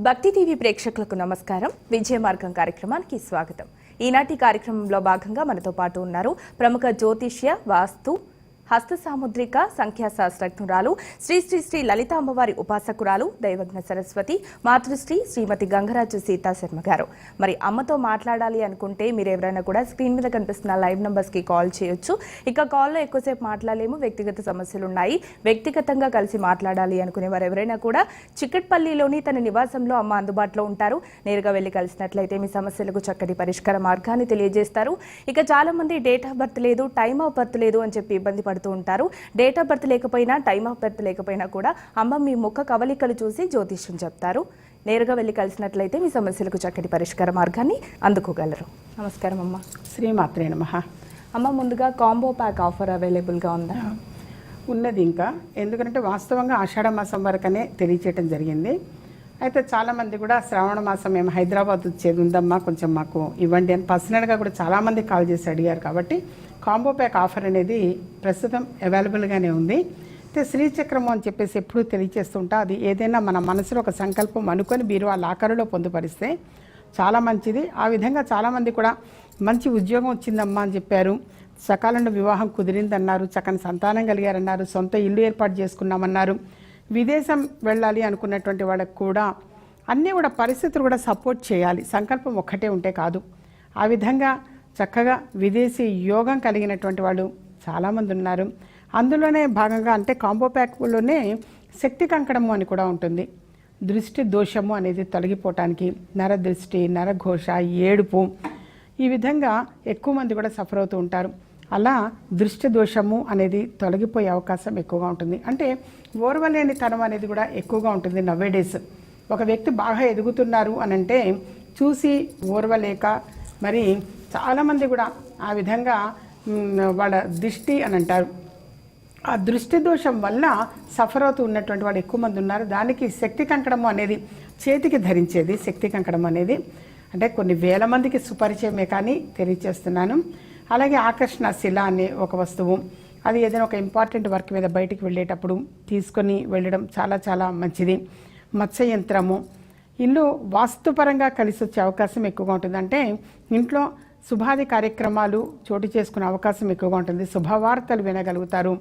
భక్తి టీవీ ప్రేక్షకులకు నమస్కారం. విజయ మార్గం కార్యక్రమానికి స్వాగతం. ఈనాటి కార్యక్రమంలో భాగంగా మనతో పాటు ఉన్నారు ప్రముఖ జ్యోతిష్య, వాస్తు, హస్త సాముద్రిక, సంఖ్యాశాస్త్రజ్ఞురాలు శ్రీ శ్రీ శ్రీ లలిత అమ్మవారి ఉపాసకురాలు దైవజ్ఞ సరస్వతి మాతృశ్రీ శ్రీమతి గంగరాజు సీతా శర్మ గారు. మరి అమ్మతో మాట్లాడాలి అనుకుంటే మీరు ఎవరైనా కూడా స్క్రీన్ మీద కనిపిస్తున్న లైవ్ నంబర్స్కి కాల్ చేయొచ్చు. ఇక కాల్లో ఎక్కువసేపు మాట్లాడలేము, వ్యక్తిగత సమస్యలు ఉన్నాయి. వ్యక్తిగతంగా కలిసి మాట్లాడాలి అనుకునే వారు ఎవరైనా కూడా చిక్కట్పల్లిలోని తన నివాసంలో అమ్మ అందుబాటులో ఉంటారు. నేరుగా వెళ్లి కలిసినట్లయితే మీ సమస్యలకు చక్కటి పరిష్కార మార్గాన్ని తెలియజేస్తారు. ఇక చాలా మంది డేట్ ఆఫ్ బర్త్ లేదు, టైమ్ ఆఫ్ బర్త్ లేదు అని చెప్పి ఇబ్బంది పడుతూ ఉంటారు. డేట్ ఆఫ్ బర్త్ లేకపోయినా, టైమ్ ఆఫ్ బర్త్ లేకపోయినా కూడా అమ్మ మీ ముఖ కవలికలు చూసి జ్యోతిష్యం చెప్తారు. నేరుగా వెళ్ళి కలిసినట్లయితే మీ సమస్యలకు చక్కటి పరిష్కార మార్గాన్ని అందుకోగలరు. నమస్కారం అమ్మ. శ్రీమాత్రే నమః. అమ్మ, ముందుగా కాంబో ప్యాక్ ఆఫర్ అవైలబుల్గా ఉందా? ఉన్నది ఇంకా, ఎందుకంటే వాస్తవంగా ఆషాఢ మాసం వరకనే తెలియచేయటం జరిగింది. అయితే చాలామంది కూడా శ్రావణ మాసం మేము హైదరాబాద్ వచ్చేది ఉందమ్మా, కొంచెం మాకు ఇవ్వండి అని పర్సనల్గా కూడా చాలామంది కాల్ చేసి అడిగారు. కాబట్టి కాంబో ప్యాక్ ఆఫర్ అనేది ప్రస్తుతం అవైలబుల్గానే ఉంది. అయితే శ్రీచక్రము అని చెప్పేసి ఎప్పుడూ తెలియచేస్తుంటా, అది ఏదైనా మన మనసులో ఒక సంకల్పం అనుకొని మీరు ఆ లాకరులో పొందుపరిస్తే చాలా మంచిది. ఆ విధంగా చాలామంది కూడా మంచి ఉద్యోగం వచ్చిందమ్మా అని చెప్పారు, సకాలంలో వివాహం కుదిరిందన్నారు, చక్కని సంతానం కలిగారన్నారు, సొంత ఇల్లు ఏర్పాటు చేసుకున్నామన్నారు, విదేశం వెళ్ళాలి అనుకున్నటువంటి వాళ్ళకు కూడా అన్నీ కూడా పరిస్థితులు కూడా సపోర్ట్ చేయాలి, సంకల్పం ఒక్కటే ఉంటే కాదు. ఆ విధంగా చక్కగా విదేశీ యోగం కలిగినటువంటి వాళ్ళు చాలామంది ఉన్నారు. అందులోనే భాగంగా అంటే కాంబో ప్యాక్లోనే శక్తి కంకణము అని కూడా ఉంటుంది. దృష్టి దోషము అనేది తొలగిపోవటానికి, నరదృష్టి, నరఘోష, ఏడుపు, ఈ విధంగా ఎక్కువ మంది కూడా సఫర్ అవుతూ ఉంటారు. అలా దృష్టి దోషము అనేది తొలగిపోయే అవకాశం ఎక్కువగా ఉంటుంది. అంటే ఓర్వలేని తనం అనేది కూడా ఎక్కువగా ఉంటుంది నవ్వేడేస్. ఒక వ్యక్తి బాగా ఎదుగుతున్నారు అని అంటే చూసి ఓర్వలేక మరి చాలామంది కూడా ఆ విధంగా వాళ్ళ దృష్టి అని అంటారు. ఆ దృష్టి దోషం వల్ల సఫర్ అవుతూ ఉన్నటువంటి వాళ్ళు ఎక్కువ మంది ఉన్నారు. దానికి శక్తి కంకణము అనేది చేతికి ధరించేది, శక్తి కంకణం అనేది అంటే కొన్ని వేల మందికి సుపరిచయమే కానీ తెలియచేస్తున్నాను. అలాగే ఆకర్షణ శిల అనే ఒక వస్తువు, అది ఏదైనా ఒక ఇంపార్టెంట్ వర్క్ మీద బయటికి వెళ్ళేటప్పుడు తీసుకొని వెళ్ళడం చాలా చాలా మంచిది. మత్స్య యంత్రము, ఇల్లు వాస్తుపరంగా కలిసి వచ్చే అవకాశం ఎక్కువగా ఉంటుంది. అంటే ఇంట్లో శుభాది కార్యక్రమాలు చోటు చేసుకునే అవకాశం ఎక్కువగా ఉంటుంది. శుభవార్తలు వినగలుగుతారు,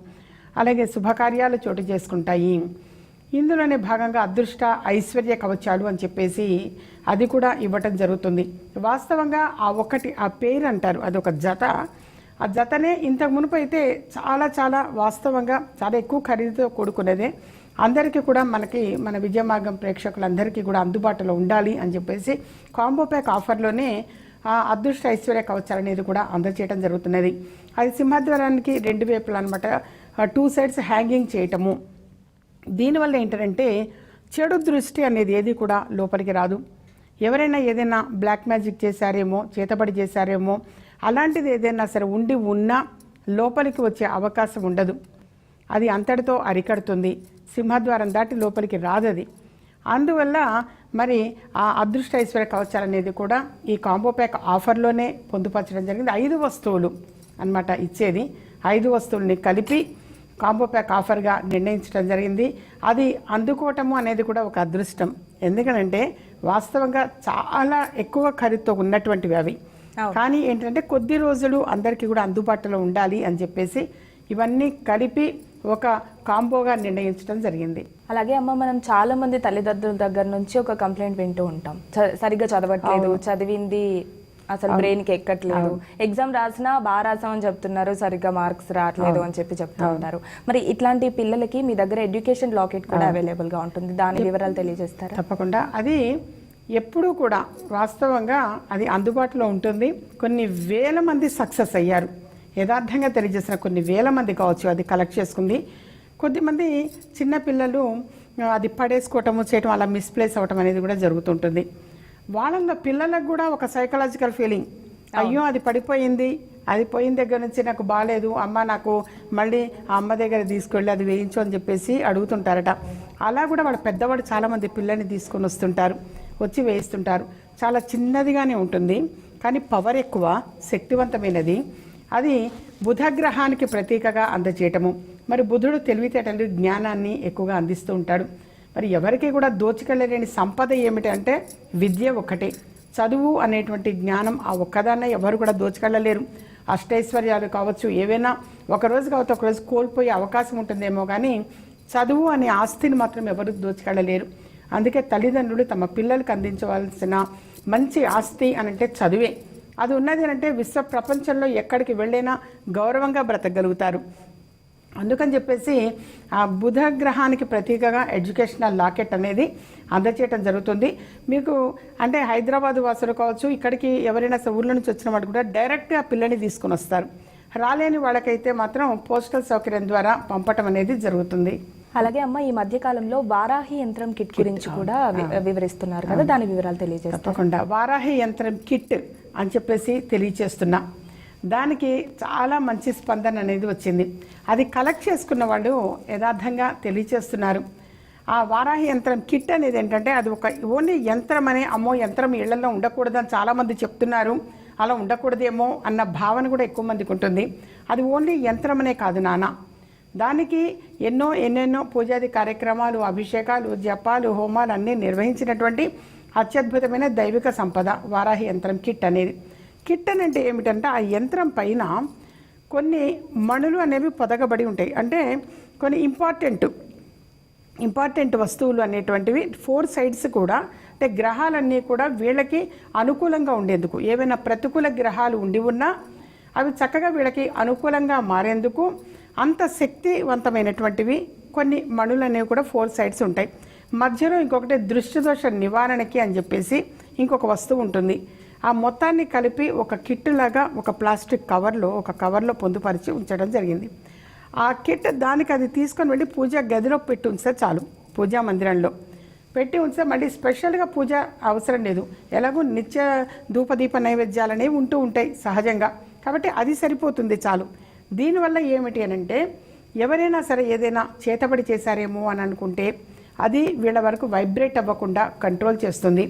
అలాగే శుభకార్యాలు చోటు చేసుకుంటాయి. ఇందులోనే భాగంగా అదృష్ట ఐశ్వర్య కవచాలు అని చెప్పేసి అది కూడా ఇవ్వటం జరుగుతుంది. వాస్తవంగా ఆ పేరు అంటారు, అది ఒక జత. ఆ జతనే ఇంతకు మునుపు అయితే చాలా చాలా వాస్తవంగా చాలా ఎక్కువ ఖరీదుతో కూడుకునేదే. అందరికీ కూడా మన విజయమార్గం ప్రేక్షకులందరికీ కూడా అందుబాటులో ఉండాలి అని చెప్పేసి కాంబో ప్యాక్ ఆఫర్లోనే అదృష్ట ఐశ్వర్య కవచాలు అనేది కూడా అందజేయడం జరుగుతున్నది. అది సింహద్వారానికి 2 వైపులు అనమాట, 2 సైడ్స్ హ్యాంగింగ్ చేయటము. దీనివల్ల ఏంటంటే చెడు దృష్టి అనేది ఏది కూడా లోపలికి రాదు. ఎవరైనా ఏదైనా బ్లాక్ మ్యాజిక్ చేశారేమో, చేతబడి చేశారేమో, అలాంటిది ఏదైనా సరే ఉన్నా లోపలికి వచ్చే అవకాశం ఉండదు. అది అంతటితో అరికడుతుంది. సింహద్వారం దాటి లోపలికి రాదది. అందువల్ల మరి ఆ అదృష్ట ఐశ్వర్య కవచాలు అనేది కూడా ఈ కాంబో ప్యాక్ ఆఫర్లోనే పొందుపరచడం జరిగింది. 5 వస్తువులు అన్నమాట ఇచ్చేది. 5 వస్తువుల్ని కలిపి కాంబో ప్యాక్ ఆఫర్గా నిర్ణయించడం జరిగింది. అది అందుకోవటము అనేది కూడా ఒక అదృష్టం. ఎందుకంటే వాస్తవంగా చాలా ఎక్కువ ఖరీదుతో ఉన్నటువంటివి అవి. కానీ ఏంటంటే కొద్ది రోజులు అందరికీ కూడా అందుబాటులో ఉండాలి అని చెప్పేసి ఇవన్నీ కలిపి ఒక కాంబోగా నిర్ణయించడం జరిగింది. అలాగే అమ్మ, మనం చాలా మంది తల్లిదండ్రుల దగ్గర నుంచి ఒక కంప్లైంట్ వింటూ ఉంటాం, సరిగ్గా చదవట్లేదు, చదివింది అసలు బ్రెయిన్కి ఎక్కట్లేదు, ఎగ్జామ్ రాసినా బాగా రాసామని చెప్తున్నారు, సరిగ్గా మార్క్స్ రావట్లేదు అని చెప్తూ ఉంటారు. మరి ఇట్లాంటి పిల్లలకి మీ దగ్గర ఎడ్యుకేషన్ లాకెట్ కూడా అవైలబుల్గా ఉంటుంది, దాని వివరాలు తెలియజేస్తారా? తప్పకుండా. అది ఎప్పుడూ కూడా వాస్తవంగా అది అందుబాటులో ఉంటుంది. కొన్ని వేల మంది సక్సెస్ అయ్యారు, యథార్థంగా తెలియజేసిన కొన్ని వేల మంది కావచ్చు అది కలెక్ట్ చేసుకుంది. కొద్దిమంది చిన్నపిల్లలు అది పడేసుకోవటము చేయటం, అలా మిస్ప్లేస్ అవ్వటం అనేది కూడా జరుగుతుంటుంది. వాళ్ళ పిల్లలకు కూడా ఒక సైకలాజికల్ ఫీలింగ్, అయ్యో అది పడిపోయింది, అది పోయిన దగ్గర నుంచి నాకు బాగాలేదు, అమ్మ నాకు మళ్ళీ ఆ అమ్మ దగ్గర తీసుకెళ్ళి అది వేయించు అని చెప్పేసి అడుగుతుంటారట. అలా కూడా వాళ్ళ పెద్దవాడు చాలామంది పిల్లల్ని తీసుకొని వస్తుంటారు, వచ్చి వేయిస్తుంటారు. చాలా చిన్నదిగానే ఉంటుంది కానీ పవర్ ఎక్కువ, శక్తివంతమైనది. అది బుధగ్రహానికి ప్రతీకగా అందజేయటము. మరి బుధుడు తెలివితేటలు, జ్ఞానాన్ని ఎక్కువగా అందిస్తూ ఉంటాడు. మరి ఎవరికి కూడా దోచుకెళ్ళలేని సంపద ఏమిటి అంటే విద్య ఒక్కటే. చదువు అనేటువంటి జ్ఞానం ఆ ఒక్కదాన్నే ఎవరు కూడా దోచుకెళ్ళలేరు. అష్టైశ్వర్యాలు కావచ్చు, ఏవైనా ఒకరోజు కావచ్చు ఒకరోజు కోల్పోయే అవకాశం ఉంటుందేమో, కానీ చదువు అనే ఆస్తిని మాత్రం ఎవరు దోచుకెళ్ళలేరు. అందుకే తల్లిదండ్రులు తమ పిల్లలకు అందించవలసిన మంచి ఆస్తి అనంటే చదువే. అది ఉన్నది అంటే విశ్వ ప్రపంచంలో ఎక్కడికి వెళ్ళైనా గౌరవంగా బ్రతకగలుగుతారు. అందుకని చెప్పేసి ఆ బుధ గ్రహానికి ప్రతీకగా ఎడ్యుకేషనల్ లాకెట్ అనేది అందచేయటం జరుగుతుంది. మీకు అంటే హైదరాబాద్ వాసులు కావచ్చు, ఇక్కడికి ఎవరైనా ఊళ్ళ నుంచి వచ్చిన వాడు కూడా డైరెక్ట్గా పిల్లని తీసుకుని వస్తారు. రాలేని వాళ్ళకైతే మాత్రం పోస్టల్ సౌకర్యం ద్వారా పంపటం అనేది జరుగుతుంది. అలాగే అమ్మ, ఈ మధ్య కాలంలో వారాహి యంత్రం కిట్ గురించి కూడా వివరిస్తున్నారు కదా, దాని వివరాలు తెలియజేస్తారు. తప్పకుండా వారాహి యంత్రం కిట్ అని చెప్పేసి తెలియచేస్తున్నా. దానికి చాలా మంచి స్పందన అనేది వచ్చింది. అది కలెక్ట్ చేసుకున్న వాళ్ళు యథార్థంగా తెలియచేస్తున్నారు. ఆ వారాహి యంత్రం కిట్ అనేది ఏంటంటే అది ఒక ఓన్లీ యంత్రం అనే, అమ్మో యంత్రం ఇళ్లలో ఉండకూడదని చాలామంది చెప్తున్నారు, అలా ఉండకూడదేమో అన్న భావన కూడా ఎక్కువ మందికి ఉంటుంది. అది ఓన్లీ యంత్రం అనే కాదు నాన్న, దానికి ఎన్నెన్నో పూజాది కార్యక్రమాలు, అభిషేకాలు, జపాలు, హోమాలు అన్నీ నిర్వహించినటువంటి అత్యద్భుతమైన దైవిక సంపద వారాహి యంత్రం కిట్ అనేది. కిట్ అని అంటే ఏమిటంటే ఆ యంత్రం పైన కొన్ని మణులు అనేవి పొదగబడి ఉంటాయి. అంటే కొన్ని ఇంపార్టెంట్ వస్తువులు అనేటువంటివి 4 సైడ్స్ కూడా, అంటే గ్రహాలన్నీ కూడా వీళ్ళకి అనుకూలంగా ఉండేందుకు, ఏవైనా ప్రతికూల గ్రహాలు ఉండి ఉన్నా అవి చక్కగా వీళ్ళకి అనుకూలంగా మారేందుకు అంత శక్తివంతమైనటువంటివి కొన్ని మణులు అనేవి కూడా 4 సైడ్స్ ఉంటాయి. మధ్యలో ఇంకొకటి దృష్టి దోష నివారణకి అని చెప్పేసి ఇంకొక వస్తువు ఉంటుంది. ఆ మొత్తాన్ని కలిపి ఒక కిట్ లాగా ఒక ప్లాస్టిక్ కవర్లో పొందుపరిచి ఉంచడం జరిగింది. ఆ కిట్ దానికి అది తీసుకొని వెళ్ళి పూజా గదిలో పెట్టి ఉంచితే చాలు. పూజా మందిరంలో పెట్టి ఉంచితే మళ్ళీ స్పెషల్గా పూజ అవసరం లేదు. ఎలాగో నిత్య ధూపదీప నైవేద్యాలు అనేవి ఉంటూ ఉంటాయి సహజంగా, కాబట్టి అది సరిపోతుంది చాలు. దీనివల్ల ఏమిటి అని అంటే ఎవరైనా సరే ఏదైనా చేతబడి చేశారేమో అని అనుకుంటే అది వీళ్ళ వరకు వైబ్రేట్ అవ్వకుండా కంట్రోల్ చేస్తుంది.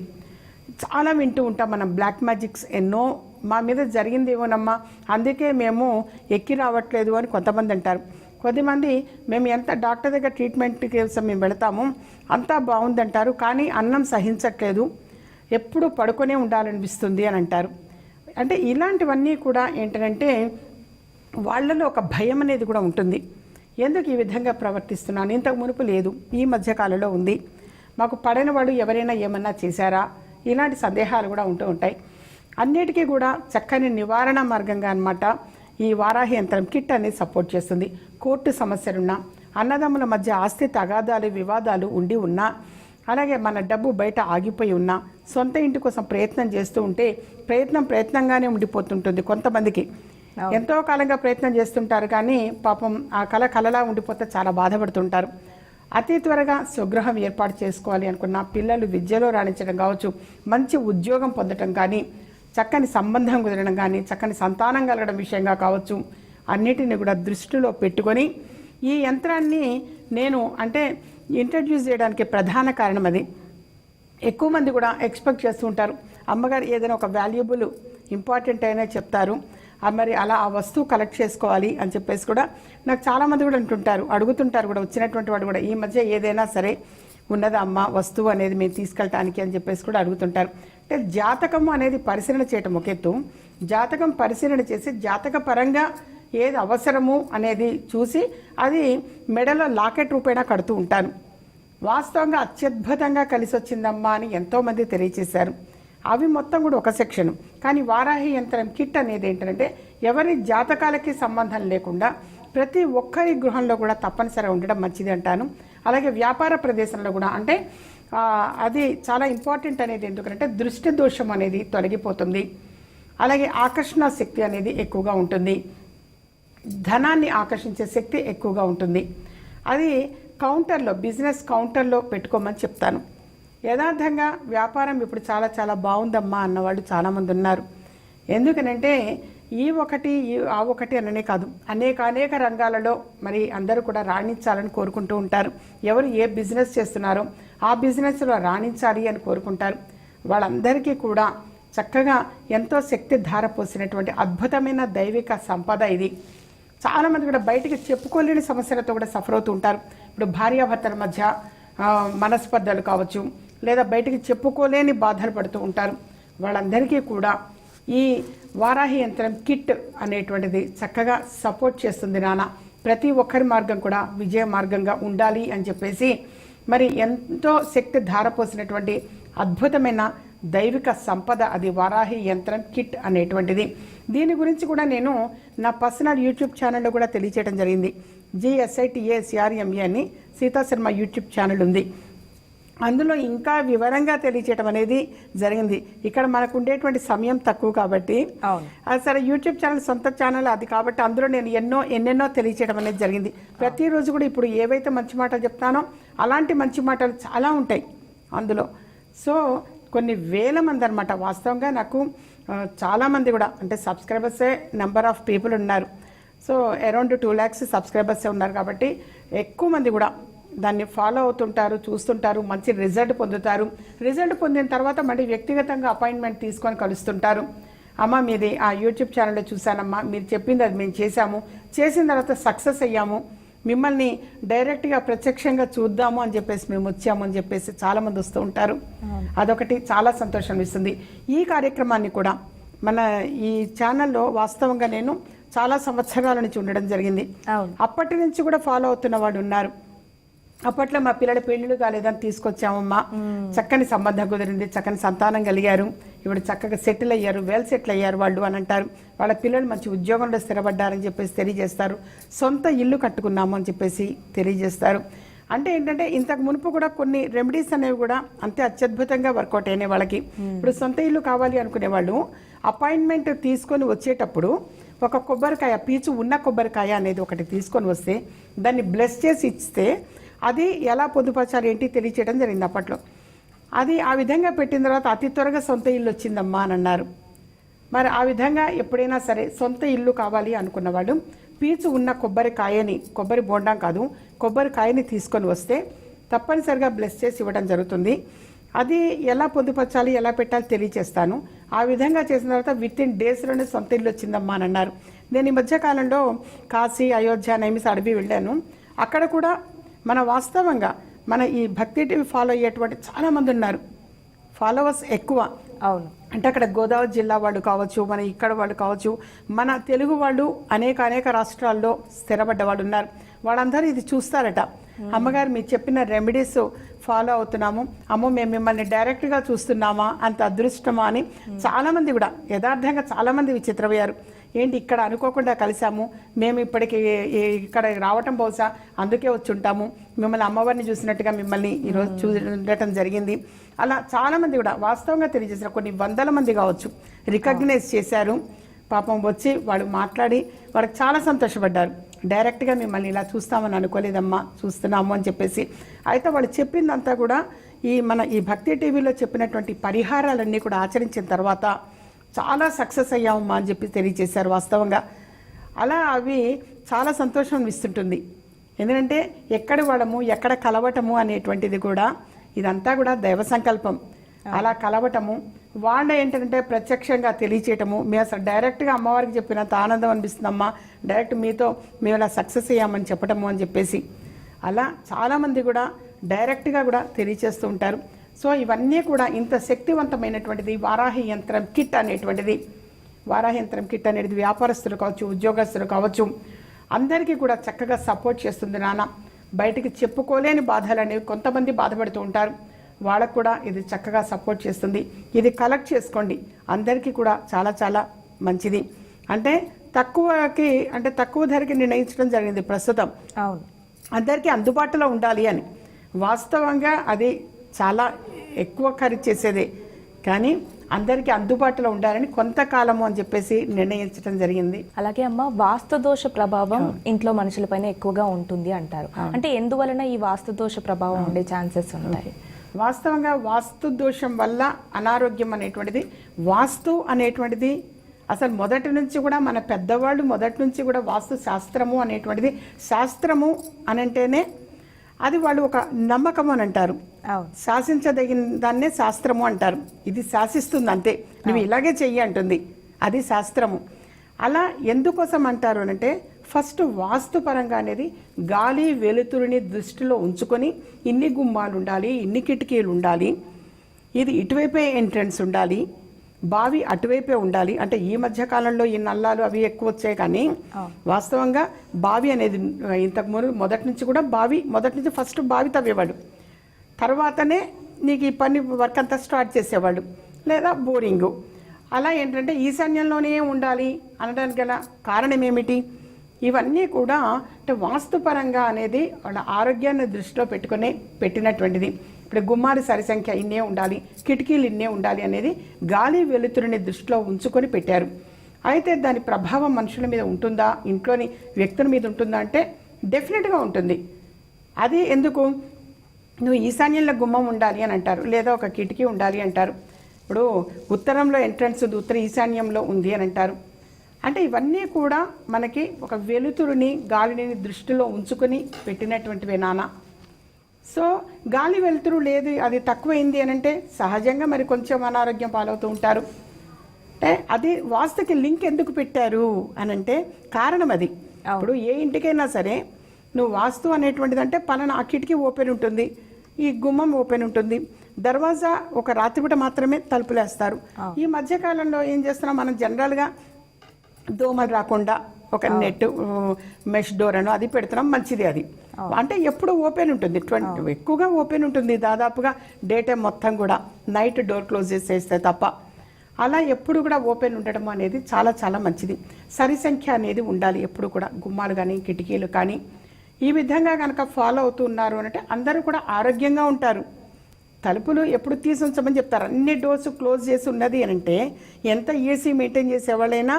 చాలా వింటూ ఉంటాం మనం బ్లాక్ మ్యాజిక్స్ ఎన్నో, మా మీద జరిగిందేమోనమ్మా అందుకే మేము ఎక్కి రావట్లేదు అని కొంతమంది అంటారు. కొద్దిమంది మేము ఎంత డాక్టర్ దగ్గర ట్రీట్మెంట్ కోసం మేము వెళతాము అంతా బాగుందంటారు, కానీ అన్నం సహించట్లేదు, ఎప్పుడు పడుకొనే ఉండాలనిపిస్తుంది అని అంటారు. అంటే ఇలాంటివన్నీ కూడా ఏంటంటే వాళ్ళలో ఒక భయం అనేది కూడా ఉంటుంది. ఎందుకు ఈ విధంగా ప్రవర్తిస్తున్నాను, ఇంతకు మునుపు లేదు, ఈ మధ్యకాలంలో ఉంది, మాకు పడిన వాడు ఎవరైనా ఏమన్నా చేశారా, ఇలాంటి సందేహాలు కూడా ఉంటూ ఉంటాయి. అన్నిటికీ కూడా చక్కని నివారణ మార్గంగా అన్నమాట ఈ వారాహి యంత్రం కిట్ అనేది సపోర్ట్ చేస్తుంది. కోర్టు సమస్యలున్నా, అన్నదమ్ముల మధ్య ఆస్తి తగాదాలు వివాదాలు ఉండి ఉన్నా, అలాగే మన డబ్బు బయట ఆగిపోయి ఉన్నా, సొంత ఇంటి కోసం ప్రయత్నం చేస్తూ ఉంటే ప్రయత్నంగానే ఉండిపోతుంటుంది. కొంతమందికి ఎంతో కాలంగా ప్రయత్నం చేస్తుంటారు, కానీ పాపం ఆ కలలా ఉండిపోతే చాలా బాధపడుతుంటారు. అతి త్వరగా స్వగృహం ఏర్పాటు చేసుకోవాలి అనుకున్న పిల్లలు విద్యలో రాణించడం కావచ్చు, మంచి ఉద్యోగం పొందడం కానీ, చక్కని సంబంధం కుదరడం కానీ, చక్కని సంతానం కలగడం విషయంగా కావచ్చు, అన్నిటిని కూడా దృష్టిలో పెట్టుకొని ఈ యంత్రాన్ని నేను అంటే ఇంట్రడ్యూస్ చేయడానికి ప్రధాన కారణం అది. ఎక్కువ మంది కూడా ఎక్స్పెక్ట్ చేస్తూ ఉంటారు, అమ్మగారు ఏదైనా ఒక వాల్యుబుల్ ఇంపార్టెంట్ అయినా చెప్తారు, మరి అలా ఆ వస్తువు కలెక్ట్ చేసుకోవాలి అని చెప్పేసి కూడా నాకు చాలామంది కూడా అంటుంటారు, అడుగుతుంటారు కూడా, వచ్చినటువంటి వాడు కూడా ఈ మధ్య ఏదైనా సరే ఉన్నదా అమ్మ వస్తువు అనేది మేము తీసుకెళ్ళటానికి అని చెప్పేసి కూడా అడుగుతుంటారు. అంటే జాతకము అనేది పరిశీలన చేయటం ఒక ఎత్తు, జాతకం పరిశీలన చేసి జాతక పరంగా ఏది అవసరము అనేది చూసి అది మెడలో లాకెట్ రూపేణా కడుతూ ఉంటాను. వాస్తవంగా అత్యద్భుతంగా కలిసి వచ్చిందమ్మా అని ఎంతోమంది తెలియచేశారు. అవి మొత్తం కూడా ఒక సెక్షన్. కానీ వారాహి యంత్రం కిట్ అనేది ఏంటంటే ఎవరి జాతకాలకి సంబంధం లేకుండా ప్రతి ఒక్కరి గృహంలో కూడా తప్పనిసరిగా ఉండడం మంచిది అంటాను. అలాగే వ్యాపార ప్రదేశంలో కూడా, అంటే అది చాలా ఇంపార్టెంట్ అనేది ఎందుకంటే దృష్టి దోషం అనేది తొలగిపోతుంది. అలాగే ఆకర్షణ శక్తి అనేది ఎక్కువగా ఉంటుంది, ధనాన్ని ఆకర్షించే శక్తి ఎక్కువగా ఉంటుంది. అది కౌంటర్లో, బిజినెస్ కౌంటర్లో పెట్టుకోమని చెప్తాను. యథార్థంగా వ్యాపారం ఇప్పుడు చాలా చాలా బాగుందమ్మా అన్నవాళ్ళు చాలామంది ఉన్నారు. ఎందుకనంటే ఈ ఒకటి ఆ ఒకటి అననే కాదు, అనేక రంగాలలో మరి అందరూ కూడా రాణించాలని కోరుకుంటూ ఉంటారు. ఎవరు ఏ బిజినెస్ చేస్తున్నారో ఆ బిజినెస్లో రాణించాలి అని కోరుకుంటారు. వాళ్ళందరికీ కూడా చక్కగా ఎంతో శక్తి ధారపోసినటువంటి అద్భుతమైన దైవిక సంపద ఇది. చాలామంది కూడా బయటికి చెప్పుకోలేని సమస్యలతో కూడా సఫర్ అవుతూ ఉంటారు. ఇప్పుడు భార్యాభర్తల మధ్య మనస్పర్ధలు కావచ్చు, లేదా బయటికి చెప్పుకోలేని బాధలు పడుతూ ఉంటారు. వాళ్ళందరికీ కూడా ఈ వారాహి యంత్రం కిట్ అనేటువంటిది చక్కగా సపోర్ట్ చేస్తుంది నాన్న. ప్రతి ఒక్కరి మార్గం కూడా విజయ మార్గంగా ఉండాలి అని చెప్పేసి మరి ఎంతో శక్తి ధారపోసినటువంటి అద్భుతమైన దైవిక సంపద అది వారాహి యంత్రం కిట్ అనేటువంటిది. దీని గురించి కూడా నేను నా పర్సనల్ యూట్యూబ్ ఛానల్లో కూడా తెలియచేయడం జరిగింది. GSITASRMA అని సీతా శర్మ యూట్యూబ్ ఛానల్ ఉంది. అందులో ఇంకా వివరంగా తెలియచేయడం అనేది జరిగింది. ఇక్కడ మనకు ఉండేటువంటి సమయం తక్కువ కాబట్టి సరే యూట్యూబ్ ఛానల్ సొంత ఛానల్ అది కాబట్టి అందులో నేను ఎన్నెన్నో తెలియచేయడం అనేది జరిగింది. ప్రతిరోజు కూడా ఇప్పుడు ఏవైతే మంచి మాటలు చెప్తానో అలాంటి మంచి మాటలు చాలా ఉంటాయి అందులో. సో కొన్ని వేల మంది అనమాట. వాస్తవంగా నాకు చాలామంది కూడా అంటే సబ్స్క్రైబర్సే నెంబర్ ఆఫ్ పీపుల్ ఉన్నారు. సో అరౌండ్ 2 lakhs సబ్స్క్రైబర్సే ఉన్నారు కాబట్టి ఎక్కువ మంది కూడా దాన్ని ఫాలో అవుతుంటారు, చూస్తుంటారు, మంచి రిజల్ట్ పొందుతారు. రిజల్ట్ పొందిన తర్వాత మళ్ళీ వ్యక్తిగతంగా అపాయింట్మెంట్ తీసుకొని కలుస్తుంటారు. అమ్మ మీది ఆ యూట్యూబ్ ఛానల్లో చూశానమ్మా, మీరు చెప్పింది అది మేము చేశాము, చేసిన తర్వాత సక్సెస్ అయ్యాము, మిమ్మల్ని డైరెక్ట్గా ప్రత్యక్షంగా చూద్దాము అని చెప్పేసి మేము వచ్చాము అని చెప్పేసి చాలామంది వస్తూ ఉంటారు. అదొకటి చాలా సంతోషం ఇస్తుంది. ఈ కార్యక్రమాన్ని కూడా మన ఈ ఛానల్లో వాస్తవంగా నేను చాలా సంవత్సరాల నుంచి ఉండడం జరిగింది. అప్పటి నుంచి కూడా ఫాలో అవుతున్న వాళ్ళు ఉన్నారు. అప్పట్లో మా పిల్లల పెళ్లిళ్ళు కాలేదని తీసుకొచ్చామమ్మా, చక్కని సంబంధం కుదిరింది, చక్కని సంతానం కలిగారు, ఇప్పుడు చక్కగా సెటిల్ అయ్యారు, వెల్ సెటిల్ అయ్యారు వాళ్ళు అని అంటారు. వాళ్ళ పిల్లలు మంచి ఉద్యోగంలో స్థిరపడ్డారని చెప్పేసి తెలియజేస్తారు. సొంత ఇల్లు కట్టుకున్నాము అని చెప్పేసి తెలియజేస్తారు. అంటే ఏంటంటే ఇంతకు మునుపు కూడా కొన్ని రెమెడీస్ అనేవి కూడా అంతే అత్యద్భుతంగా వర్కౌట్ అయినాయి వాళ్ళకి. ఇప్పుడు సొంత ఇల్లు కావాలి అనుకునే వాళ్ళు అపాయింట్మెంట్ తీసుకొని వచ్చేటప్పుడు ఒక కొబ్బరికాయ, పీచు ఉన్న కొబ్బరికాయ అనేది ఒకటి తీసుకొని వస్తే దాన్ని బ్లెస్ చేసి ఇస్తే అది ఎలా పొందుపరచాలి ఏంటి తెలియచేయడం జరిగింది అప్పట్లో. అది ఆ విధంగా పెట్టిన తర్వాత అతి త్వరగా సొంత ఇల్లు వచ్చిందమ్మా అని అన్నారు. మరి ఆ విధంగా ఎప్పుడైనా సరే సొంత ఇల్లు కావాలి అనుకున్నవాడు పీచు ఉన్న కొబ్బరికాయని, కొబ్బరి బోండం కాదు కొబ్బరికాయని తీసుకొని వస్తే తప్పనిసరిగా బ్లెస్ చేసి ఇవ్వడం జరుగుతుంది. అది ఎలా పొందుపరచాలి ఎలా పెట్టాలి తెలియచేస్తాను. ఆ విధంగా చేసిన తర్వాత వితిన్ డేస్లోనే సొంత ఇల్లు వచ్చిందమ్మా అని అన్నారు. నేను ఈ మధ్యకాలంలో కాశీ, అయోధ్య, నైమిష అడవి వెళ్ళాను. అక్కడ కూడా మన వాస్తవంగా మన ఈ భక్తి టీవీ ఫాలో అయ్యేటువంటి చాలామంది ఉన్నారు, ఫాలోవర్స్ ఎక్కువ. అవును, అంటే అక్కడ గోదావరి జిల్లా వాళ్ళు కావచ్చు, మన ఇక్కడ వాళ్ళు కావచ్చు, మన తెలుగు వాళ్ళు అనేక రాష్ట్రాల్లో స్థిరపడ్డ వాళ్ళు ఉన్నారు. వాళ్ళందరూ ఇది చూస్తారట. అమ్మగారు మీరు చెప్పిన రెమెడీస్ ఫాలో అవుతున్నాము, అమ్మో మేము మిమ్మల్ని డైరెక్ట్గా చూస్తున్నామా, అంత అదృష్టమా అని చాలామంది కూడా యథార్థంగా చాలామంది విచిత్రమయ్యారు. ఏంటి ఇక్కడ అనుకోకుండా కలిసాము, మేము ఇప్పటికి ఇక్కడ రావటం బహుశా అందుకే వచ్చి ఉంటాము, మిమ్మల్ని అమ్మవారిని చూసినట్టుగా మిమ్మల్ని ఈరోజు చూడటం జరిగింది. అలా చాలామంది కూడా వాస్తవంగా తెలియజేశారు. కొన్ని వందల మంది కావచ్చు రికగ్నైజ్ చేశారు. పాపం వచ్చి వాడు మాట్లాడి వాడికి చాలా సంతోషపడ్డారు. డైరెక్ట్గా మిమ్మల్ని ఇలా చూస్తామని అనుకోలేదమ్మా, చూస్తున్నాము అని చెప్పేసి. అయితే వాళ్ళు చెప్పిందంతా కూడా ఈ భక్తి టీవీలో చెప్పినటువంటి పరిహారాలన్నీ కూడా ఆచరించిన తర్వాత చాలా సక్సెస్ అయ్యామమ్మా అని చెప్పి తెలియజేశారు. వాస్తవంగా అలా అవి చాలా సంతోషం ఇస్తుంటుంది. ఎందుకంటే ఎక్కడి వాడము ఎక్కడ కలవటము అనేటువంటిది కూడా ఇదంతా కూడా దైవ సంకల్పం. అలా కలవటము వాళ్ళ ఏంటంటే ప్రత్యక్షంగా తెలియచేయటము, మేము అసలు డైరెక్ట్గా అమ్మవారికి చెప్పినంత ఆనందం అనిపిస్తుందమ్మా, డైరెక్ట్ మీతో మేము ఇలా సక్సెస్ అయ్యామని చెప్పటము అని చెప్పేసి అలా చాలామంది కూడా డైరెక్ట్గా కూడా తెలియచేస్తూ ఉంటారు. సో ఇవన్నీ కూడా ఇంత శక్తివంతమైనటువంటిది వారాహి యంత్రం కిట్ అనేటువంటిది. వారాహి యంత్రం కిట్ అనేది వ్యాపారస్తులు కావచ్చు, ఉద్యోగస్తులు కావచ్చు, అందరికీ కూడా చక్కగా సపోర్ట్ చేస్తుంది నాన్న. బయటికి చెప్పుకోలేని బాధలు అనేవి కొంతమంది బాధపడుతూ ఉంటారు, వాళ్ళకు కూడా ఇది చక్కగా సపోర్ట్ చేస్తుంది. ఇది కలెక్ట్ చేసుకోండి, అందరికీ కూడా చాలా చాలా మంచిది. అంటే తక్కువ ధరకి నిర్ణయించడం జరిగింది ప్రస్తుతం. అవును, అందరికీ అందుబాటులో ఉండాలి అని. వాస్తవంగా అది చాలా ఎక్కువ ఖరీదు చేసేదే, కానీ అందరికీ అందుబాటులో ఉండాలని కొంతకాలము అని చెప్పేసి నిర్ణయించడం జరిగింది. అలాగే అమ్మ, వాస్తు దోష ప్రభావం ఇంట్లో మనుషులపైన ఎక్కువగా ఉంటుంది అంటారు. అంటే ఎందువలన ఈ వాస్తు దోష ప్రభావం ఉండే ఛాన్సెస్ ఉంటాయి? వాస్తవంగా వాస్తు దోషం వల్ల అనారోగ్యం అనేటువంటిది, వాస్తు అనేటువంటిది అసలు మొదటి నుంచి కూడా మన పెద్దవాళ్ళు మొదటి నుంచి కూడా వాస్తు శాస్త్రము అనేటువంటిది, శాస్త్రము అనంటేనే అది వాళ్ళు ఒక నమ్మకం అని అంటారు. శాసించదగిన దాన్నే శాస్త్రము అంటారు. ఇది శాసిస్తుంది అంతే, నువ్వు ఇలాగే చెయ్యి అంటుంది, అది శాస్త్రము. అలా ఎందుకోసం అంటారు అనంటే ఫస్ట్ వాస్తుపరంగా అనేది గాలి వెలుతురుని దృష్టిలో ఉంచుకొని ఇన్ని గుమ్మాలు ఉండాలి, ఇన్ని కిటికీలు ఉండాలి, ఇది ఇటువైపే ఎంట్రన్స్ ఉండాలి, బావి అటువైపే ఉండాలి. అంటే ఈ మధ్య కాలంలో ఈ నల్లాలు అవి ఎక్కువ వచ్చాయి, కానీ వాస్తవంగా బావి అనేది ఇంతకు మొదటి నుంచి కూడా మొదటి నుంచి ఫస్ట్ బావి తవ్వేవాడు, తర్వాతనే నీకు ఈ పని వర్క్ అంతా స్టార్ట్ చేసేవాడు, లేదా బోరింగు. అలా ఏంటంటే ఈశాన్యంలోనే ఉండాలి అనడానికి గల కారణం ఏమిటి? ఇవన్నీ కూడా అంటే వాస్తుపరంగా అనేది వాళ్ళ ఆరోగ్యాన్ని దృష్టిలో పెట్టుకునే పెట్టినటువంటిది. ఇప్పుడు గుమ్మారి సరి సంఖ్య ఇన్నే ఉండాలి, కిటికీలు ఇన్నే ఉండాలి అనేది గాలి వెలుతురుని దృష్టిలో ఉంచుకొని పెట్టారు. అయితే దాని ప్రభావం మనుషుల మీద ఉంటుందా, ఇంట్లోని వ్యక్తుల మీద ఉంటుందా అంటే డెఫినెట్గా ఉంటుంది. అది ఎందుకు? నువ్వు ఈశాన్యంలో గుమ్మం ఉండాలి అని అంటారు, లేదా ఒక కిటికీ ఉండాలి అంటారు. ఇప్పుడు ఉత్తరంలో ఎంట్రన్స్ ఉత్తర ఈశాన్యంలో ఉంది అని అంటారు. అంటే ఇవన్నీ కూడా మనకి ఒక వెలుతురుని గాలిని దృష్టిలో ఉంచుకొని పెట్టినటువంటివే నాన్న. సో గాలి వెలుతురు లేదు, అది తక్కువైంది అని అంటే సహజంగా మరి కొంచెం అనారోగ్యం పాలవుతూ ఉంటారు. అంటే అది వాస్తుకి లింక్ ఎందుకు పెట్టారు అని అంటే కారణం అది. ఇప్పుడు ఏ ఇంటికైనా సరే నువ్వు వాస్తు అనేటువంటిది అంటే పలానా ఆ కిటికీ ఓపెన్ ఉంటుంది, ఈ గుమ్మం ఓపెన్ ఉంటుంది, దర్వాజా ఒక రాత్రిపూట మాత్రమే తలుపులేస్తారు. ఈ మధ్యకాలంలో ఏం చేస్తున్నాం మనం జనరల్గా దోమలు రాకుండా ఒక నెట్ మెష్ డోర్ అనో అది పెడుతున్నాం, మంచిది. అది అంటే ఎప్పుడు ఓపెన్ ఉంటుంది, ఎక్కువగా ఓపెన్ ఉంటుంది, దాదాపుగా డే టైం మొత్తం కూడా, నైట్ డోర్ క్లోజ్ చేసేస్తే తప్ప. అలా ఎప్పుడు కూడా ఓపెన్ ఉండడం అనేది చాలా చాలా మంచిది. సరి సంఖ్య అనేది ఉండాలి ఎప్పుడు కూడా, గుమ్మాలు కానీ కిటికీలు కానీ. ఈ విధంగా కనుక ఫాలో అవుతున్నారు అంటే అందరూ కూడా ఆరోగ్యంగా ఉంటారు. తలుపులు ఎప్పుడు తీసి ఉంచమని చెప్తారు, అన్ని డోర్స్ క్లోజ్ చేసి ఉన్నది అని అంటే ఎంత ఏసీ మెయింటైన్ చేసేవాళ్ళైనా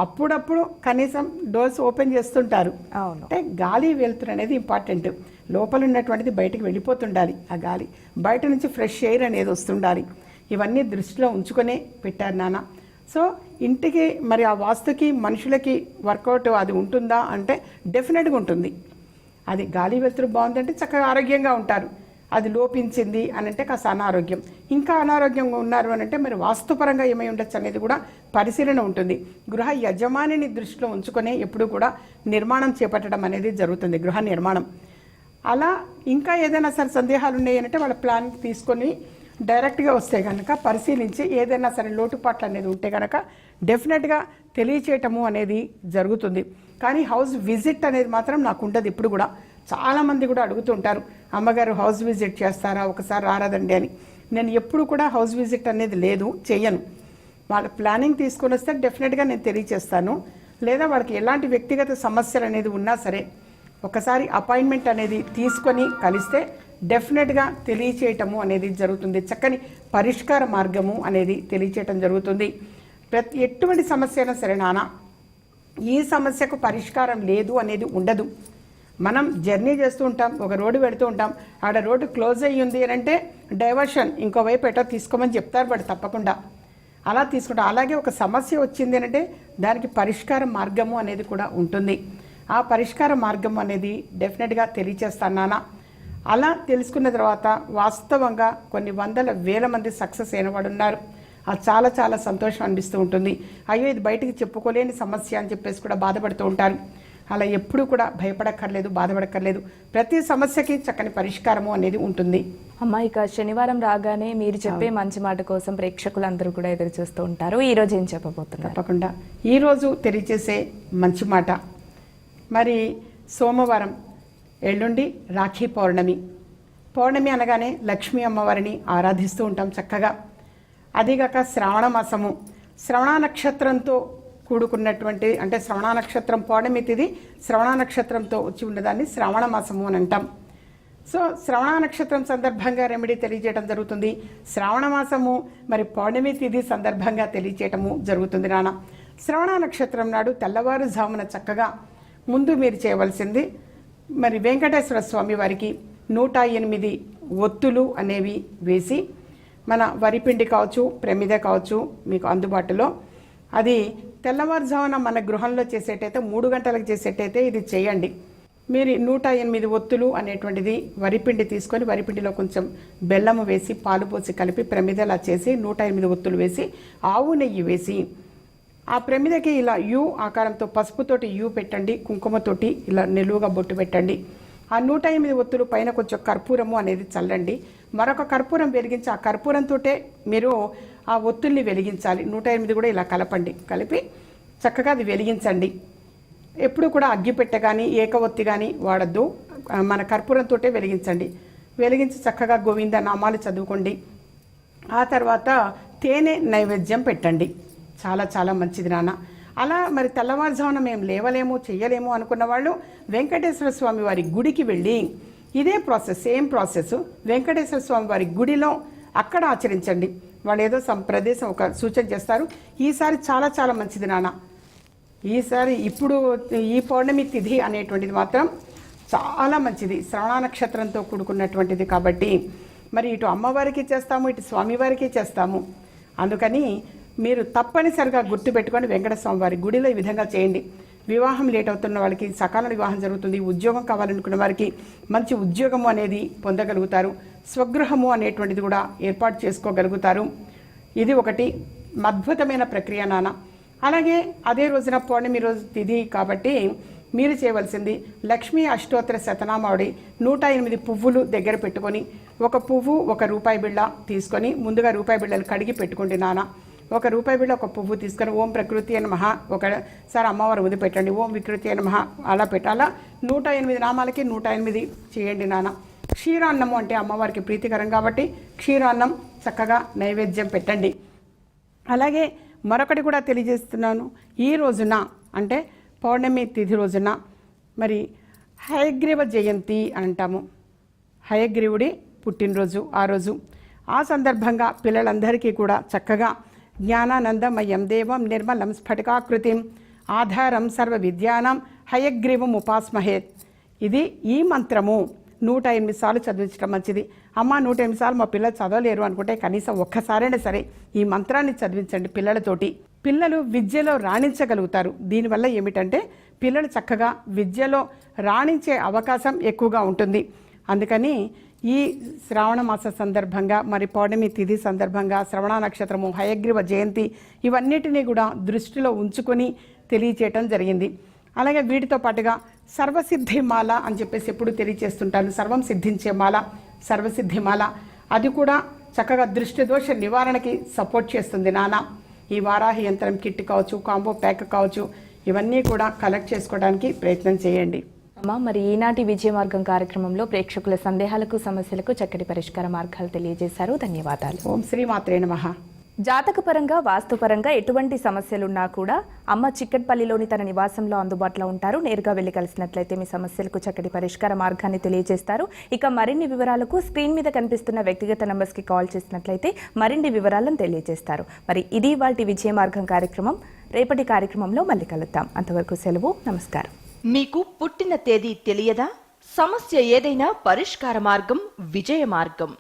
అప్పుడప్పుడు కనీసం డోర్స్ ఓపెన్ చేస్తుంటారు. అంటే గాలి వెలుతురు అనేది ఇంపార్టెంట్. లోపల ఉన్నటువంటిది బయటికి వెళ్ళిపోతుండాలి, ఆ గాలి బయట నుంచి ఫ్రెష్ ఎయిర్ అనేది వస్తుండాలి. ఇవన్నీ దృష్టిలో ఉంచుకొనే పెట్టారు నాన్న. సో ఇంటికి మరి ఆ వాస్తుకి మనుషులకి వర్కౌట్ అది ఉంటుందా అంటే డెఫినెట్గా ఉంటుంది. అది గాలి వెలుతురు బాగుందంటే చక్కగా ఆరోగ్యంగా ఉంటారు. అది లోపించింది అని అంటే కాస్త అనారోగ్యం, ఇంకా అనారోగ్యంగా ఉన్నారు అని అంటే మరి వాస్తుపరంగా ఏమై ఉండొచ్చు అనేది కూడా పరిశీలన ఉంటుంది. గృహ యజమానిని దృష్టిలో ఉంచుకొని ఎప్పుడు కూడా నిర్మాణం చేపట్టడం అనేది జరుగుతుంది, గృహ నిర్మాణం. అలా ఇంకా ఏదైనా సరే సందేహాలు ఉన్నాయి అంటే వాళ్ళ ప్లాన్ తీసుకొని డైరెక్ట్గా వస్తే కనుక పరిశీలించి ఏదైనా సరే లోటుపాట్లు అనేది ఉంటే కనుక డెఫినెట్గా తెలియచేయటము అనేది జరుగుతుంది. కానీ హౌస్ విజిట్ అనేది మాత్రం నాకు ఉండదు ఎప్పుడు కూడా. చాలామంది కూడా అడుగుతుంటారు, అమ్మగారు హౌస్ విజిట్ చేస్తారా, ఒకసారి రారాదండి అని. నేను ఎప్పుడు కూడా హౌస్ విజిట్ అనేది లేదు, చేయను. వాళ్ళ ప్లానింగ్ తీసుకొని వస్తే డెఫినెట్గా నేను తెలియచేస్తాను. లేదా వాళ్ళకి ఎలాంటి వ్యక్తిగత సమస్యలు అనేది ఉన్నా సరే ఒకసారి అపాయింట్మెంట్ అనేది తీసుకొని కలిస్తే డెఫినెట్గా తెలియచేయటము అనేది జరుగుతుంది. చక్కని పరిష్కార మార్గము అనేది తెలియచేయటం జరుగుతుంది. ఎటువంటి సమస్య అయినా సరే నాన్న, ఈ సమస్యకు పరిష్కారం లేదు అనేది ఉండదు. మనం జర్నీ చేస్తూ ఉంటాం, ఒక రోడ్డు పెడుతూ ఉంటాం, ఆడ రోడ్డు క్లోజ్ అయ్యి ఉంది అని అంటే డైవర్షన్ ఇంకోవైపు ఎటో తీసుకోమని చెప్తారు, బట్ తప్పకుండా అలా తీసుకుంటాం. అలాగే ఒక సమస్య వచ్చింది అని అంటే దానికి పరిష్కార మార్గము అనేది కూడా ఉంటుంది. ఆ పరిష్కార మార్గం అనేది డెఫినెట్గా తెలియచేస్తాను నాన్న. అలా తెలుసుకున్న తర్వాత వాస్తవంగా కొన్ని వందల వేల మంది సక్సెస్ అయిన వాడు ఉన్నారు. అది చాలా చాలా సంతోషం అనిపిస్తూ ఉంటుంది. అయ్యో ఇది బయటికి చెప్పుకోలేని సమస్య అని చెప్పేసి కూడా బాధపడుతూ ఉంటారు. అలా ఎప్పుడూ కూడా భయపడక్కర్లేదు, బాధపడక్కర్లేదు. ప్రతి సమస్యకి చక్కని పరిష్కారము అనేది ఉంటుంది. అమ్మా, ఇక శనివారం రాగానే మీరు చెప్పే మంచి మాట కోసం ప్రేక్షకులందరూ కూడా ఎదురు చూస్తూ ఉంటారు. ఈరోజు ఏం చెప్పబోతున్నారు? తప్పకుండా ఈరోజు తెలియజేసే మంచి మాట, మరి సోమవారం ఎల్లుండి రాఖీ పౌర్ణమి. పౌర్ణమి అనగానే లక్ష్మీ అమ్మవారిని ఆరాధిస్తూ ఉంటాం చక్కగా. అదిగాక శ్రావణ మాసము, శ్రవణ నక్షత్రంతో కూడుకున్నటువంటి, అంటే శ్రవణ నక్షత్రం పౌర్ణమి తిథి శ్రవణ నక్షత్రంతో వచ్చి ఉన్నదాన్ని శ్రావణ మాసము అని అంటాం. సో శ్రవణ నక్షత్రం సందర్భంగా రెమెడీ తెలియజేయడం జరుగుతుంది. శ్రావణ మాసము మరి పౌర్ణమి తిథి సందర్భంగా తెలియజేయటము జరుగుతుంది నాన్న. శ్రవణ నక్షత్రం నాడు తెల్లవారుజామున చక్కగా ముందు మీరు చేయవలసింది మరి వెంకటేశ్వర స్వామి వారికి 108 ఒత్తులు అనేవి వేసి, మన వరిపిండి కావచ్చు, ప్రమిద కావచ్చు మీకు అందుబాటులో, అది తెల్లవారుజామున మన గృహంలో చేసేటైతే 3 గంటలకు చేసేటైతే ఇది చేయండి. మీరు 108 ఒత్తులు అనేటువంటిది వరిపిండి తీసుకొని వరిపిండిలో కొంచెం బెల్లము వేసి పాలు పోసి కలిపి ప్రమిదలా చేసి 108 ఒత్తులు వేసి ఆవు నెయ్యి వేసి ఆ ప్రమిదకి ఇలా యు ఆకారంతో పసుపుతోటి యు పెట్టండి, కుంకుమతోటి ఇలా నిలువుగా బొట్టు పెట్టండి. ఆ 108 ఒత్తులు పైన కొంచెం కర్పూరము అనేది చల్లండి. మరొక కర్పూరం వెలిగించి ఆ కర్పూరంతో మీరు ఆ ఒత్తుల్ని వెలిగించాలి. 108 కూడా ఇలా కలపండి, కలిపి చక్కగా అది వెలిగించండి. ఎప్పుడు కూడా అగ్గిపెట్టె కానీ ఏక ఒత్తి కానీ వాడద్దు, మన కర్పూరంతో వెలిగించండి. వెలిగించి చక్కగా గోవింద నామాలు చదువుకోండి. ఆ తర్వాత తేనె నైవేద్యం పెట్టండి. చాలా చాలా మంచిది నాన్న. అలా మరి తెల్లవారుజామున మేము లేవలేము చెయ్యలేము అనుకున్న వాళ్ళు వెంకటేశ్వర స్వామి వారి గుడికి వెళ్ళి ఇదే ప్రాసెస్, సేమ్ ప్రాసెస్ వెంకటేశ్వర స్వామి వారి గుడిలో అక్కడ ఆచరించండి. వాళ్ళు ఏదో ప్రదేశం ఒక సూచన చేస్తారు. ఈసారి చాలా చాలా మంచిది నాన్న. ఈసారి ఇప్పుడు ఈ పౌర్ణమి తిథి అనేటువంటిది మాత్రం చాలా మంచిది, శ్రవణ నక్షత్రంతో కూడుకున్నటువంటిది కాబట్టి మరి ఇటు అమ్మవారికి చేస్తాము, ఇటు స్వామివారికి చేస్తాము. అందుకని మీరు తప్పనిసరిగా గుర్తుపెట్టుకొని వెంకటస్వామి వారి గుడిలో ఈ విధంగా చేయండి. వివాహం లేట్ అవుతున్న వాళ్ళకి సకాల వివాహం జరుగుతుంది. ఉద్యోగం కావాలనుకున్న వారికి మంచి ఉద్యోగము అనేది పొందగలుగుతారు. స్వగృహము అనేటువంటిది కూడా ఏర్పాటు చేసుకోగలుగుతారు. ఇది ఒకటి అద్భుతమైన ప్రక్రియ నాన్న. అలాగే అదే రోజున పౌర్ణమి రోజు తిథి కాబట్టి మీరు చేయవలసింది లక్ష్మీ అష్టోత్తర శతనామావళి 108 పువ్వులు దగ్గర పెట్టుకొని ఒక పువ్వు ఒక రూపాయి బిళ్ళ తీసుకొని ముందుగా రూపాయి బిళ్ళలు కడిగి పెట్టుకోండి నాన్న. ఒక రూపాయి బిళ్ళ ఒక పువ్వు తీసుకొని ఓం ప్రకృతి అని మహా ఒకసారి అమ్మవారు ఉది పెట్టండి, ఓం వికృతి అని మహా అలా పెట్టాలా. 108 నామాలకి 108 చేయండి నాన్న. క్షీరాన్నము అంటే అమ్మవారికి ప్రీతికరం కాబట్టి క్షీరాన్నం చక్కగా నైవేద్యం పెట్టండి. అలాగే మరొకటి కూడా తెలియజేస్తున్నాను. ఈ రోజున అంటే పౌర్ణమి తిథి రోజున మరి హయగ్రీవ జయంతి అంటాము. హయగ్రీవుడి పుట్టినరోజు ఆ రోజు. ఆ సందర్భంగా పిల్లలందరికీ కూడా చక్కగా జ్ఞానానందమయం దేవం నిర్మలం స్ఫటికాకృతిం ఆధారం సర్వ విద్యానం హయగ్రీవం ఉపాస్మహేత్. ఇది ఈ మంత్రము 108 సార్లు చదివించడం మంచిది. అమ్మ 108 సార్లు మా పిల్లలు చదవలేరు అనుకుంటే కనీసం ఒక్కసారైనా సరే ఈ మంత్రాన్ని చదివించండి పిల్లలతోటి. పిల్లలు విద్యలో రాణించగలుగుతారు. దీనివల్ల ఏమిటంటే పిల్లలు చక్కగా విద్యలో రాణించే అవకాశం ఎక్కువగా ఉంటుంది. అందుకని ఈ శ్రావణ మాస సందర్భంగా మరి పౌర్ణమి తిథి సందర్భంగా శ్రవణ నక్షత్రము హయగ్రీవ జయంతి ఇవన్నిటినీ కూడా దృష్టిలో ఉంచుకొని తెలియచేయటం జరిగింది. అలాగే వీటితో పాటుగా సర్వసిద్ధి మాల అని చెప్పేసి ఎప్పుడు తెలియచేస్తుంటాను. సర్వం సిద్ధించే మాల, సర్వసిద్ధి మాల, అది కూడా చక్కగా దృష్టి దోష నివారణకి సపోర్ట్ చేస్తుంది నాన్న. ఈ వారాహి యంత్రం కిట్ కావచ్చు, కాంబో ప్యాక్ కావచ్చు, ఇవన్నీ కూడా కలెక్ట్ చేసుకోవడానికి ప్రయత్నం చేయండి. అమ్మా, మరి ఈనాటి విజయ మార్గం కార్యక్రమంలో ప్రేక్షకుల సందేహాలకు సమస్యలకు చక్కటి పరిష్కార మార్గాలు తెలియజేశారు. ధన్యవాదాలు. ఓం శ్రీ మాత్రే నమః. జాతకపరంగా వాస్తుపరంగా ఎటువంటి సమస్యలున్నా కూడా అమ్మ చిక్కట్పల్లిలోని తన నివాసంలో అందుబాటులో ఉంటారు. నేరుగా వెళ్లి కలిసినట్లయితే మీ సమస్యలకు చక్కటి పరిష్కార మార్గాన్ని తెలియజేస్తారు. ఇక మరిన్ని వివరాలకు స్క్రీన్ మీద కనిపిస్తున్న వ్యక్తిగత నంబర్స్కి కాల్ చేసినట్లయితే మరిన్ని వివరాలను తెలియజేస్తారు. మరి ఇది వాటి విజయ మార్గం కార్యక్రమం. రేపటి కార్యక్రమంలో మళ్ళీ కలుద్దాం. అంతవరకు సెలవు. నమస్కారం. మీకు పుట్టిన తేదీ తెలియదా? సమస్య ఏదైనా పరిష్కార మార్గం విజయ మార్గం.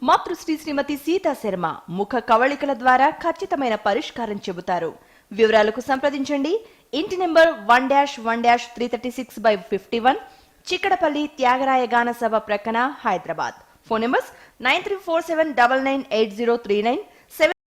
మాతృశ్రీ శ్రీమతి సీతా శర్మ ముఖ కవళికల ద్వారా ఖచ్చితమైన పరిష్కారం చెబుతారు. వివరాలకు సంప్రదించండి. ఇంటి నెంబర్ 1-1-336/51, చిక్కడపల్లి త్యాగరాయ గాన సభ ప్రక్కన, హైదరాబాద్. Phone numbers 9347998039.